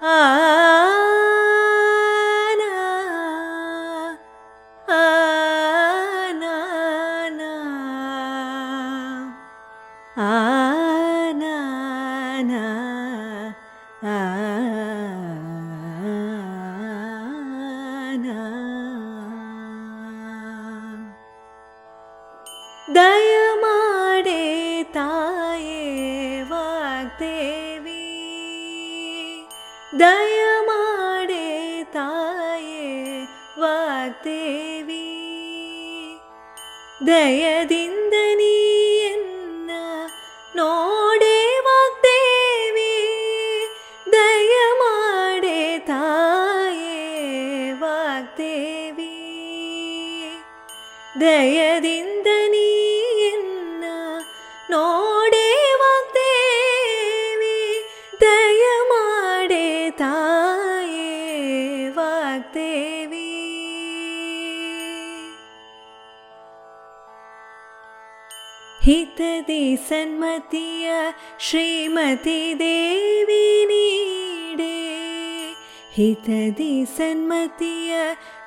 ಆನಾ ಆನಾ ಆನಾ ದಯಮಾಡೆ ತಾಯೇ ವಾಗ್ದೇವಿ, ದಯಮಾಡೆ ತಾಯೇ ವಾಗ್ದೇವಿ, ದಯದಿಂದ ನೀಯನ್ನ ನೋಡೆ ವಾಗ್ದೇವಿ, ದಯಮಾಡೆ ತಾಯೇ ವಾಗ್ದೇವಿ, ದಯದಿಂದ ನೀಯನ್ನ ನೋಡೆ ವಾಗ್ದೇವಿ, ದಯಮಾಡೆ ತಾಯೇ ವಾಗ್ದೇವಿ. ಹಿತದಿ ಸನ್ಮತಿಯ ಶ್ರೀಮತಿ ದೇವಿ ನೀಡೆ, ಹಿತದಿ ಸನ್ಮತಿಯ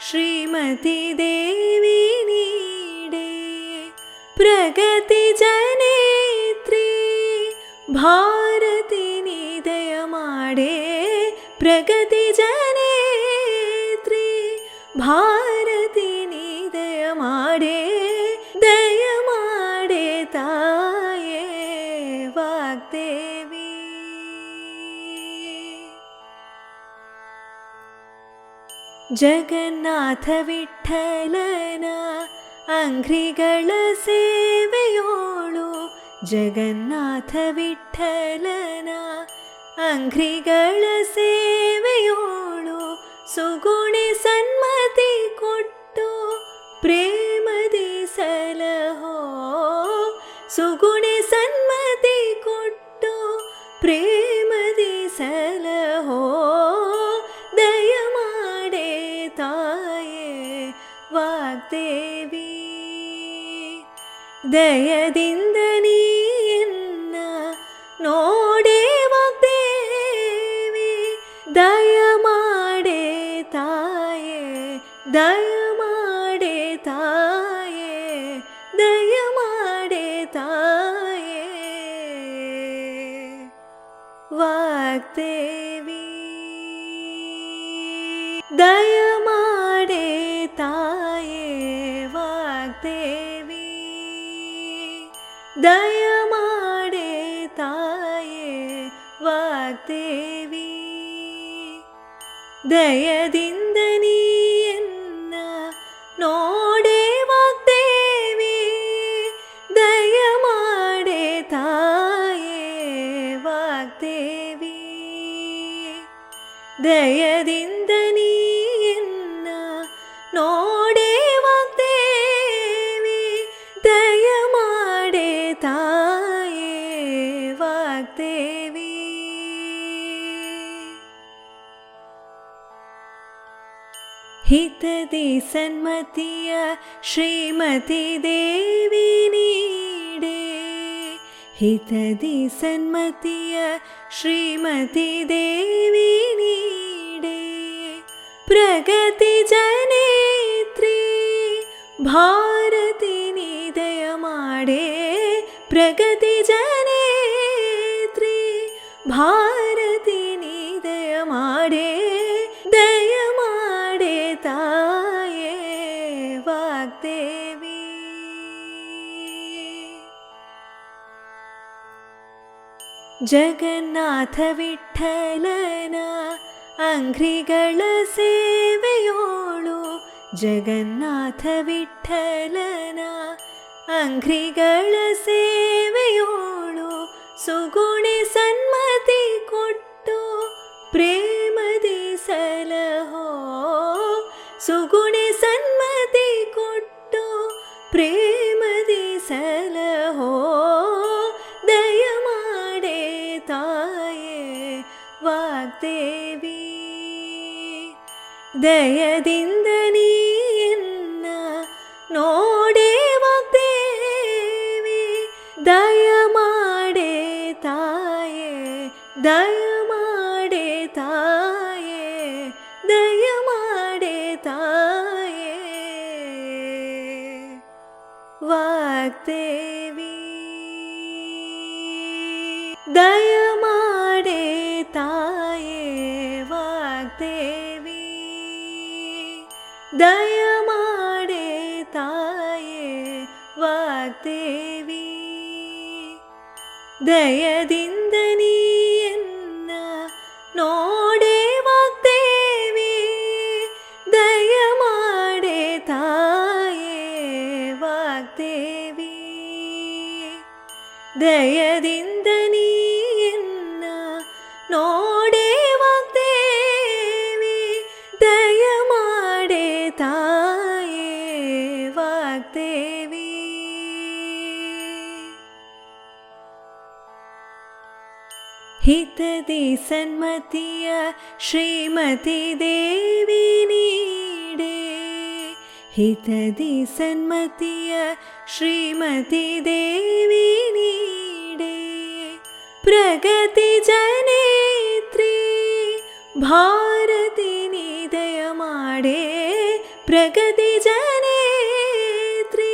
ಶ್ರೀಮತಿ ದೇವಿ ನೀಡೆ, ಪ್ರಗತಿ ಜನೇತ್ರಿ ಭಾರತಿ ನೀ ದಯಮಾಡೆ, ಪ್ರಗತಿ ಜನೇತ್ರಿ ಭಾರತಿ ನೀ ದಯಮಾಡೆ, ದಯಮಾಡೆ ತಾಯೇ ವಾಗ್ದೇವಿ. ಜಗನ್ನಾಥ ವಿಠ್ಠಲನ ಅಂಘ್ರಿಗಳ ಸೇವೆಯೋಳು, ಜಗನ್ನಾಥ ವಿಠ್ಠಲನ ಅಂಘ್ರಿಗಳ ಸೇವೆಯೋಳು, ಸುಗುಣಿ ಸನ್ಮತಿ ಕೊಟ್ಟು ಪ್ರೇಮದಿ ಸಲಹೋ, ಸುಗುಣಿ ಸನ್ಮತಿ ಕೊಟ್ಟು ಪ್ರೇಮದಿ ಸಲಹೋ, ದಯಮಾಡೆ ತಾಯೇ ವಾಗ್ದೇವಿ, ದಯದಿಂದ ನೀಯನ್ನ ನೋಡೆ ವಾಗ್ದೇವಿ, ದಯಮಾಡೆ ತಾಯೇ, ದಯಮಾಡೆ ತಾಯೇ, ದಯಮಾಡೆ ತಾಯೇ ವಾಗ್ದೇವಿ, ದಯಮಾಡೆ ತಾಯೇ ವಾಗ್ದೇವಿ, ದಯಮಾಡೆ ತಾಯೇ ವಾಗ್ದೇವಿ, ದಯದಿಂದ ನೀಯನ್ನ ನೋಡೆ ವಾಗ್ದೇವಿ, ದಯಮಾಡೆ ತಾಯೇ ವಾಗ್ದೇವಿ, ದಯದಿಂದ ನೀಯನ್ನ ನೋಡೆ ವಾಗ್ದೇವಿ, ದಯಮಾಡೆ ತಾಯೇ ವಾಗ್ದೇವಿ. ಹಿತದಿ ಸನ್ಮತಿಯ ಶ್ರೀಮತಿ ದೇವಿ ನೀಡೆ, ಹಿತದಿ ಸನ್ಮತಿಯ ಶ್ರೀಮತಿ ದೇವಿ ನೀಡೆ, ಪ್ರಗತಿ ಜನೇತ್ರಿ ಭಾರತಿ ನೀ ದಯಮಾಡೆ, ಪ್ರಗತಿ ಜನೇತ್ರಿ ಭಾರತಿ ನೀ ದಯಮಾಡೆ, ದಯಮಾಡೆ ತಾಯೇ ವಾಗ್ದೇವಿ. ಜಗನ್ನಾಥ ವಿಠ್ಠಲನ ಅಂಘ್ರಿಗಳ ಸೇವೆಯೋಳು, ಜಗನ್ನಾಥ ವಿಠ್ಠಲನ ಅಂಘ್ರಿಗಳ ಸೇವೆಯೋಳು, ಸುಗುಣಿ ಸನ್ಮತಿ ಕೊಟ್ಟು ಪ್ರೇಮದಿ ಸಲಹೋ, ಸುಗುಣಿ ಸನ್ಮತಿ ಕೊಟ್ಟು ಪ್ರೇಮದಿ ಸಲಹೋ, ದಯಮಾಡೆ ತಾಯೇ ವಾಗ್ದೇವಿ, ದಯದಿಂದ ನೀಯನ್ನ ನೋಡೆ ವಾಗ್ದೇವಿ, ದಯಮಾಡೆ ತಾಯೇ, ದಯಮಾಡೆ ತಾಯೇ ವಾಗ್ದೇವಿ ದಯ ಮಾಡೆ ತಾಯೇ ವಾಗ್ದೇವಿ ದಯದಿಂದ ನೀಯನ್ನ ನೋಡೆ ವಾಗ್ದೇವಿ ದಯ ಮಾಡೆ ತಾಯೇ ವಾಗ್ದೇವಿ ದಯದಿಂದ ನೀಯನ್ನ ನೋಡೆ ವಾಗ್ದೇವಿ ದಯ ಮಾಡೆ ತಾಯೇ ವಾಗ್ದೇವಿ ಹಿತದಿ ಸನ್ಮತಿಯ ಶ್ರೀಮತಿ ದೇವಿ ನೀಡೆ ಹಿತದಿ ಸನ್ಮತಿಯ ಶ್ರೀಮತಿ ದೇವಿ ನೀಡೆ ಪ್ರಗತಿ ಜನೇತ್ರಿ ಭಾರತಿ ನಿದಯ ಮಾಡೆ ಪ್ರಗತಿ ಜನೇತ್ರಿ